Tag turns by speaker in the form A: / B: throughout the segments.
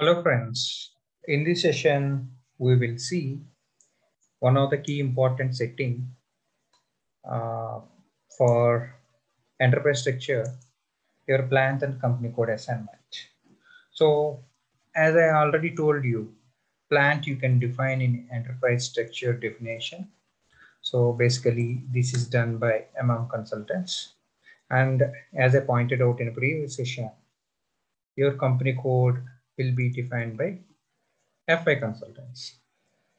A: Hello friends, in this session we will see one of the key important setting uh, for enterprise structure, your plant and company code assignment. So as I already told you, plant you can define in enterprise structure definition. So basically this is done by consultants, and as I pointed out in a previous session, your company code will be defined by FI consultants.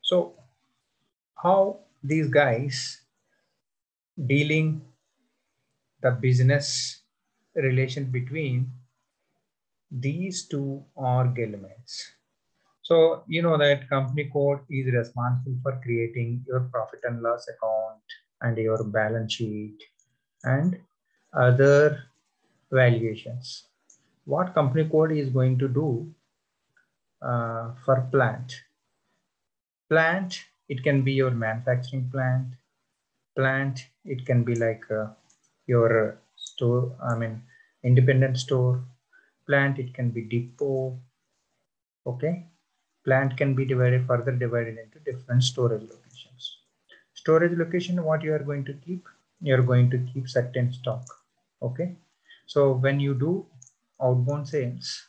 A: So how these guys dealing the business relation between these two org elements. So you know that company code is responsible for creating your profit and loss account and your balance sheet and other valuations. What company code is going to do for plant? Plant, it can be your manufacturing plant, it can be like your store, independent store. Plant, it can be depot. Okay, plant can be further divided into different storage locations. Storage location, what you are going to keep? You're going to keep certain stock. Okay, so when you do outbound sales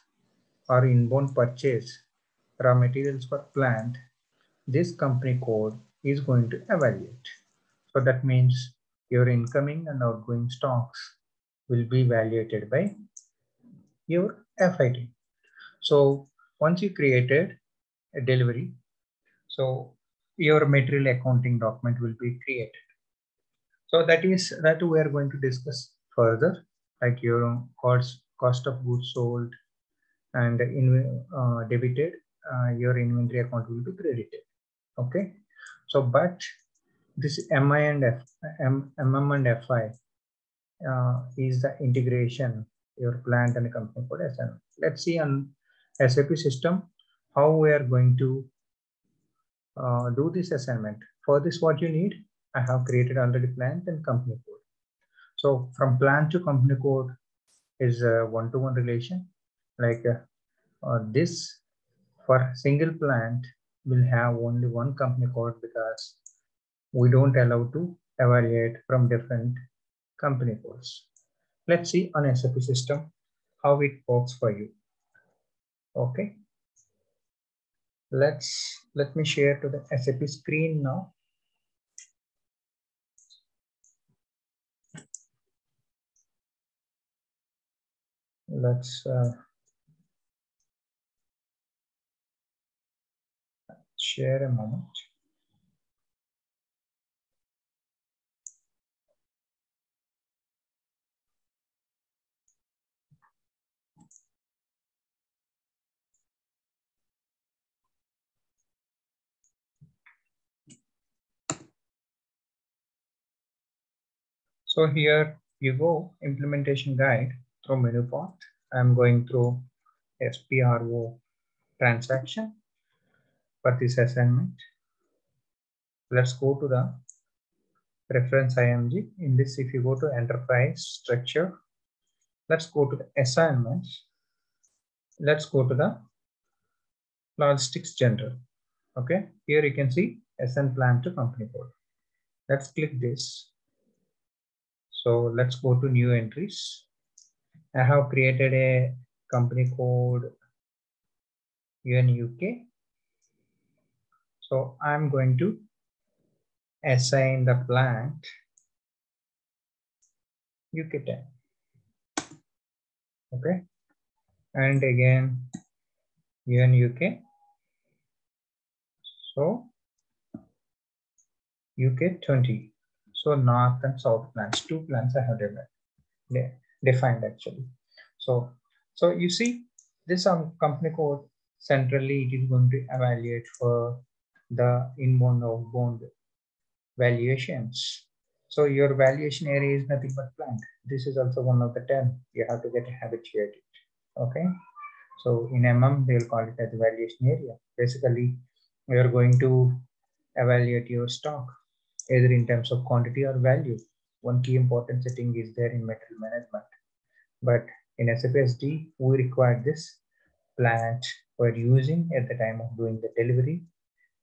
A: or inbound purchase raw materials for plant, this company code is going to evaluate. So that means your incoming and outgoing stocks will be evaluated by your FIT. So once you created a delivery, so your material accounting document will be created. So that we are going to discuss further, like your cost of goods sold and debited, your inventory account will be credited. Okay, so but this MI and MM and FI is the integration your plant and company code SN. Let's see on SAP system how we are going to do this assignment. For this, what you need, I have created already plant and company code. So from plant to company code is a one-to-one relation. Like this for single plant will have only one company code because we don't allow to evaluate from different company codes. Let's see on SAP system how it works for you. Okay, let me share to the SAP screen now. Let's share a moment. So here you go, implementation guide through menu path. I'm going through SPRO transaction for this assignment. Let's go to the reference IMG. In this, if you go to enterprise structure, let's go to the assignments. Let's go to the logistics general. Okay, here you can see SN plan to company code. Let's click this. So let's go to new entries. I have created a company code UK. So I'm going to assign the plant UK 10. Okay, and again UK. So UK 20. So north and south plants, two plants I have defined actually. So you see this company code centrally it is going to evaluate for the inbound outbound valuations. So your valuation area is nothing but plant. This is also one of the 10 you have to get habituated. Okay, so in they'll call it as valuation area. Basically you're going to evaluate your stock either in terms of quantity or value. One key important setting is there in material management, but in SAP SD we require this plant we're using at the time of doing the delivery,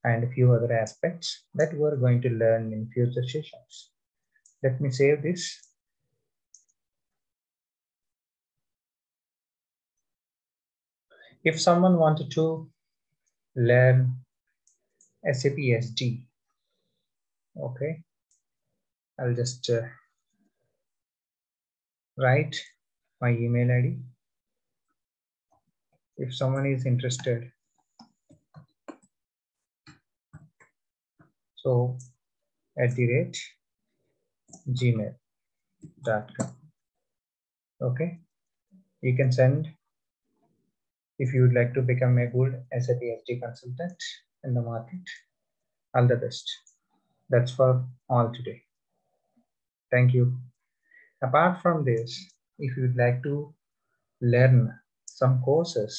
A: and a few other aspects that we're going to learn in future sessions. Let me save this. If someone wanted to learn SAP SD, okay, I'll just write my email ID. If someone is interested, so @gmail.com. Okay, you can send if you would like to become a good SAP SD consultant in the market. All the best. That's for all today. Thank you. Apart from this, if you'd like to learn some courses,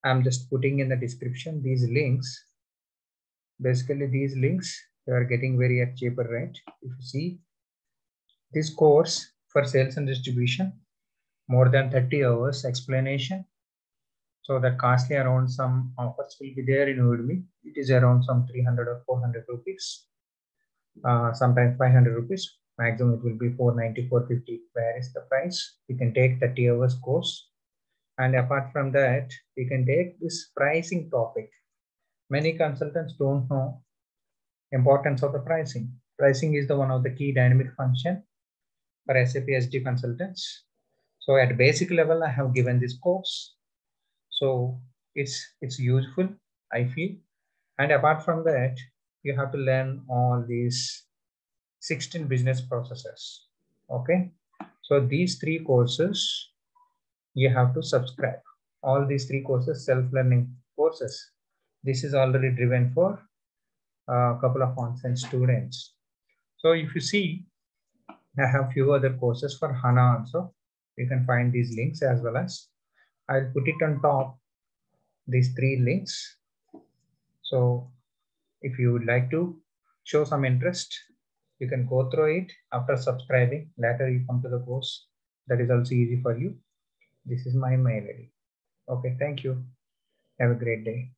A: I'm just putting in the description these links. Basically, these links you are getting very at cheaper rate. If you see this course for sales and distribution, more than 30 hours explanation. So the costly around some offers will be there in Udemy. It is around some 300 or 400 rupees. Sometimes 500 rupees. Maximum it will be 490, 450. Where is the price? You can take 30 hours course. And apart from that, you can take this pricing topic. Many consultants don't know importance of the pricing. Pricing is the one of the key dynamic function for SAP SD consultants. So at basic level, I have given this course. So it's useful, I feel. And apart from that, you have to learn all these 16 business processes. Okay. So these 3 courses, you have to subscribe. All these 3 courses, self-learning courses. This is already driven for a couple of on-site students. So if you see, I have few other courses for HANA also. You can find these links as well as I'll put it on top, these 3 links. So if you would like to show some interest, you can go through it after subscribing. Later you come to the course. That is also easy for you. This is my mail ID. Okay, thank you. Have a great day.